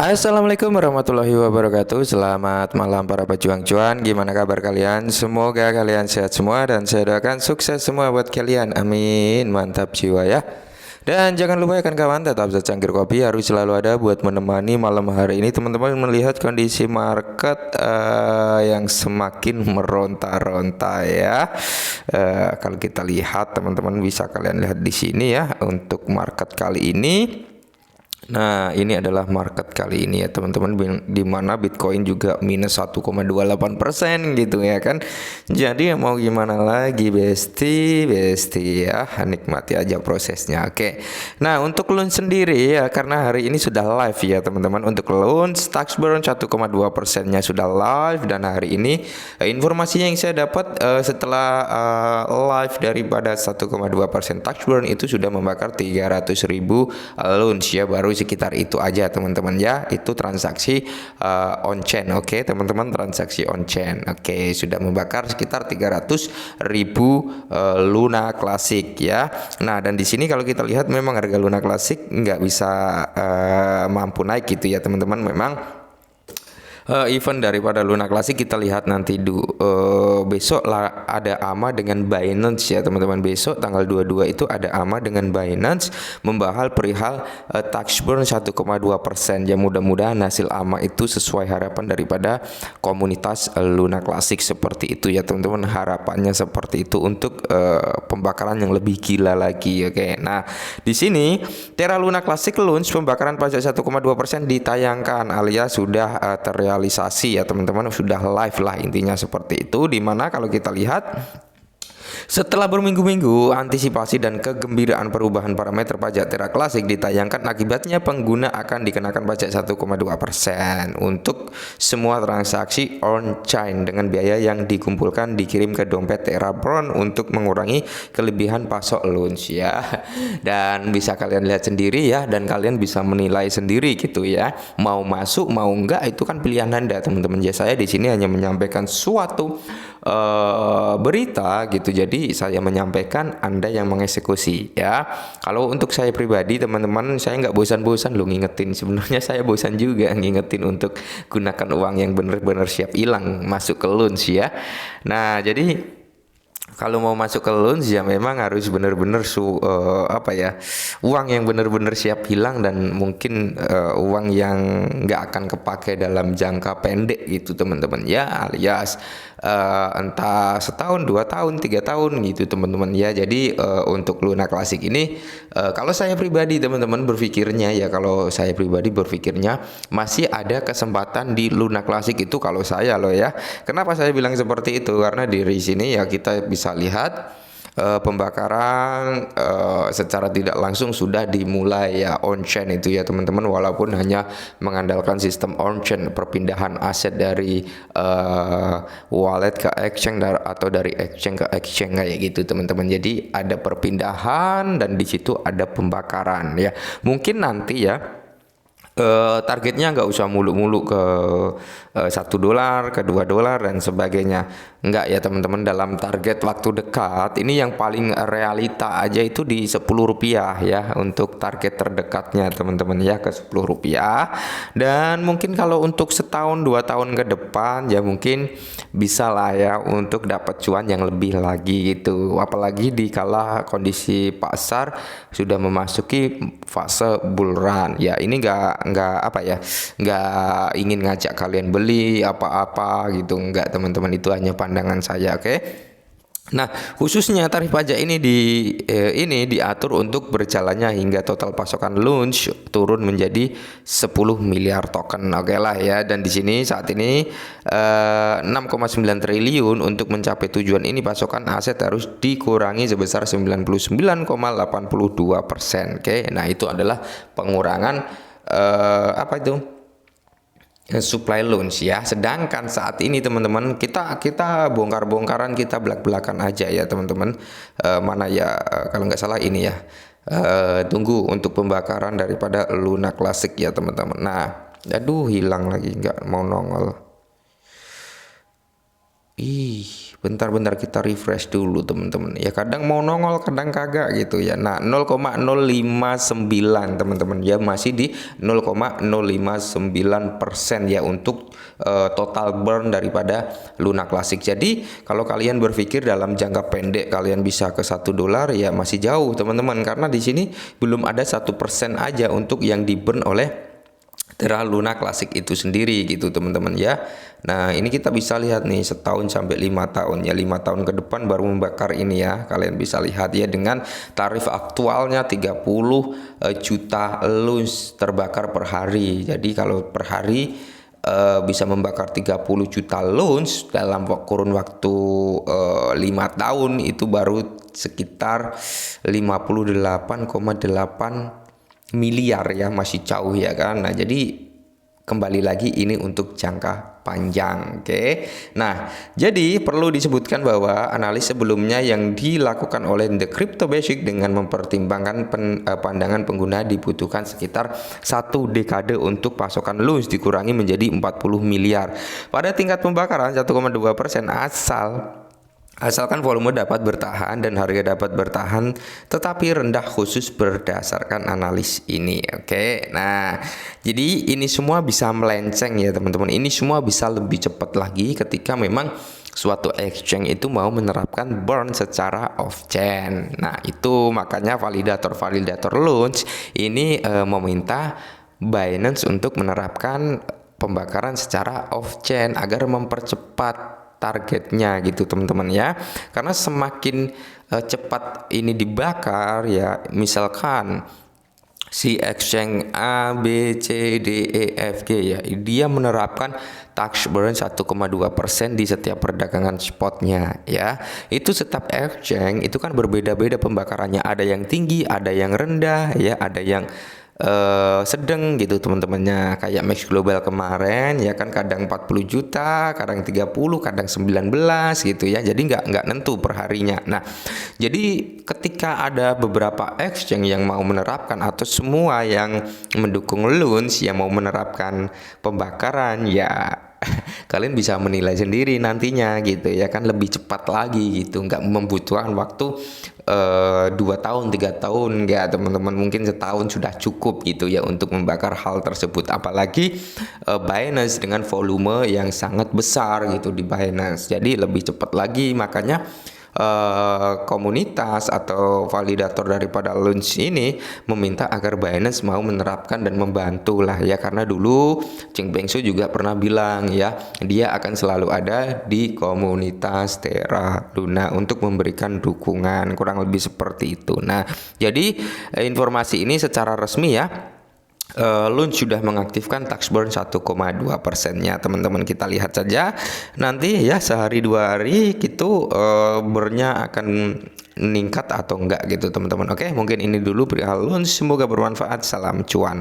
Assalamualaikum warahmatullahi wabarakatuh. Selamat malam para pejuang cuan. Gimana kabar kalian? Semoga kalian sehat semua dan saya doakan sukses semua buat kalian. Amin. Mantap jiwa ya. Dan jangan lupa ya kan kawan, tetap secangkir kopi harus selalu ada buat menemani malam hari ini. Teman-teman melihat kondisi market yang semakin meronta-ronta ya. Kalau kita lihat teman-teman bisa kalian lihat di sini ya untuk market kali ini. Nah, ini adalah market kali ini ya teman-teman, di mana Bitcoin juga minus 1,28% gitu ya kan. Jadi ya mau gimana lagi besti ya, nikmati aja prosesnya. Oke. Nah, untuk launch sendiri ya, karena hari ini sudah live ya teman-teman. Untuk launch tax burn 1,2%-nya sudah live, dan hari ini informasinya yang saya dapat setelah live daripada 1,2% tax burn itu sudah membakar 300.000 launch ya, baru sekitar itu aja teman-teman ya. Itu transaksi on chain. Oke teman-teman, transaksi on chain. Oke, sudah membakar sekitar 300.000 Luna Classic ya. Nah, dan di sini kalau kita lihat memang harga Luna Classic nggak bisa mampu naik gitu ya teman-teman. Memang event daripada Luna Classic kita lihat nanti besok lah, ada AMA dengan Binance ya teman-teman. Besok tanggal 22 itu ada AMA dengan Binance membahas perihal tax burn 1,2% ya. Mudah-mudahan hasil AMA itu sesuai harapan daripada komunitas Luna Classic seperti itu ya teman-teman. Harapannya seperti itu untuk pembakaran yang lebih gila lagi. Oke. Nah, di sini Terra Luna Classic launch pembakaran pajak 1,2% ditayangkan alias sudah terrealisasi ya teman-teman, sudah live lah intinya seperti itu. Dimana kalau kita lihat setelah berminggu-minggu antisipasi dan kegembiraan perubahan parameter pajak Terra Classic ditayangkan, akibatnya pengguna akan dikenakan pajak 1,2% untuk semua transaksi on-chain dengan biaya yang dikumpulkan dikirim ke dompet Terra Bron untuk mengurangi kelebihan pasok launch ya. Dan bisa kalian lihat sendiri ya, dan kalian bisa menilai sendiri gitu ya. Mau masuk mau enggak itu kan pilihan Anda teman-teman ya. Saya di sini hanya menyampaikan suatu berita gitu. Jadi saya menyampaikan, Anda yang mengeksekusi ya. Kalau untuk saya pribadi teman-teman, saya nggak bosan-bosan lo ngingetin. Sebenarnya saya bosan juga ngingetin untuk gunakan uang yang benar-benar siap hilang masuk ke loans ya. Nah, jadi kalau mau masuk ke loans ya memang harus benar-benar uang yang benar-benar siap hilang, dan mungkin uang yang nggak akan kepake dalam jangka pendek gitu teman-teman ya, alias entah setahun, 2 tahun, 3 tahun gitu teman-teman ya. Jadi untuk Luna Classic ini kalau saya pribadi teman-teman berpikirnya ya, kalau saya pribadi berpikirnya masih ada kesempatan di Luna Classic itu kalau saya loh ya. Kenapa saya bilang seperti itu? Karena dari sini ya kita bisa lihat pembakaran secara tidak langsung sudah dimulai ya on-chain itu ya teman-teman, walaupun hanya mengandalkan sistem on-chain, perpindahan aset dari wallet ke exchange atau dari exchange ke exchange kayak gitu teman-teman. Jadi ada perpindahan dan di situ ada pembakaran ya. Mungkin nanti ya targetnya nggak usah muluk-muluk ke $1, ke $2 dan sebagainya. Enggak ya teman-teman, dalam target waktu dekat ini yang paling realita aja itu di Rp10 ya, untuk target terdekatnya teman-teman ya, ke Rp10. Dan mungkin kalau untuk setahun 2 tahun ke depan ya mungkin bisa lah ya untuk dapat cuan yang lebih lagi gitu. Apalagi di kala kondisi pasar sudah memasuki fase bull run ya. Ini nggak ingin ngajak kalian beli apa-apa gitu, nggak teman-teman, itu hanya pandangan saya. Oke. Nah, khususnya tarif pajak ini diatur untuk berjalannya hingga total pasokan launch turun menjadi 10 miliar token. Oke lah ya. Dan di sini saat ini 6,9 triliun. Untuk mencapai tujuan ini pasokan aset harus dikurangi sebesar 99,82%. Oke. Nah, itu adalah pengurangan supply launch ya. Sedangkan saat ini teman-teman kita bongkar-bongkaran, kita belak-belakan aja ya teman-teman. Mana ya kalau nggak salah ini ya, tunggu untuk pembakaran daripada Luna Classic ya teman-teman. Nah, aduh hilang lagi, nggak mau nongol. Bentar-bentar kita refresh dulu teman-teman. Ya kadang mau nongol, kadang kagak gitu ya. Nah, 0,059 teman-teman ya, masih di 0,059% ya untuk total burn daripada Luna Classic. Jadi kalau kalian berpikir dalam jangka pendek kalian bisa ke $1 ya masih jauh teman-teman, karena di sini belum ada 1% aja untuk yang di burn oleh Terra Luna Classic itu sendiri gitu teman-teman ya. Nah ini kita bisa lihat nih setahun sampai 5 tahun ya, 5 tahun ke depan baru membakar ini ya. Kalian bisa lihat ya dengan tarif aktualnya 30 juta luns terbakar per hari. Jadi kalau per hari bisa membakar 30 juta luns dalam kurun waktu 5 tahun itu baru sekitar 58,8 miliar ya, masih jauh ya kan. Nah jadi kembali lagi ini untuk jangka panjang. Oke. Nah jadi perlu disebutkan bahwa analis sebelumnya yang dilakukan oleh The Crypto Basic dengan mempertimbangkan pandangan pengguna dibutuhkan sekitar 1 dekade untuk pasokan luns dikurangi menjadi 40 miliar pada tingkat pembakaran 1,2% asalkan volume dapat bertahan dan harga dapat bertahan tetapi rendah khusus berdasarkan analis ini. Oke. Nah, jadi ini semua bisa melenceng ya teman-teman. Ini semua bisa lebih cepat lagi ketika memang suatu exchange itu mau menerapkan burn secara off chain. Nah, itu makanya validator launch ini meminta Binance untuk menerapkan pembakaran secara off chain agar mempercepat targetnya gitu teman-teman ya, karena semakin cepat ini dibakar ya, misalkan si exchange A, B, C, D, E, F, G ya, dia menerapkan tax burn 1,2% di setiap perdagangan spotnya ya. Itu setiap exchange itu kan berbeda-beda pembakarannya, ada yang tinggi, ada yang rendah ya, ada yang sedang gitu teman-temannya. Kayak Max Global kemarin ya kan, kadang 40 juta, kadang 30, kadang 19 gitu ya. Jadi nggak nentu per harinya. Nah, jadi ketika ada beberapa exchange yang mau menerapkan atau semua yang mendukung loans yang mau menerapkan pembakaran ya, kalian bisa menilai sendiri nantinya gitu ya kan, lebih cepat lagi gitu, nggak membutuhkan waktu 2 tahun 3 tahun, nggak teman-teman, mungkin setahun sudah cukup gitu ya untuk membakar hal tersebut. Apalagi Binance dengan volume yang sangat besar gitu di Binance, jadi lebih cepat lagi. Makanya komunitas atau validator daripada launch ini meminta agar Binance mau menerapkan dan membantu lah ya, karena dulu Cheng Peng Su juga pernah bilang ya, dia akan selalu ada di komunitas Terra Luna untuk memberikan dukungan, kurang lebih seperti itu. Nah jadi informasi ini secara resmi ya, Launch sudah mengaktifkan tax burn 1,2%-nya teman-teman. Kita lihat saja nanti ya, sehari 2 hari gitu burnnya akan meningkat atau enggak gitu teman-teman. Oke, mungkin ini dulu perihal launch, semoga bermanfaat. Salam cuan.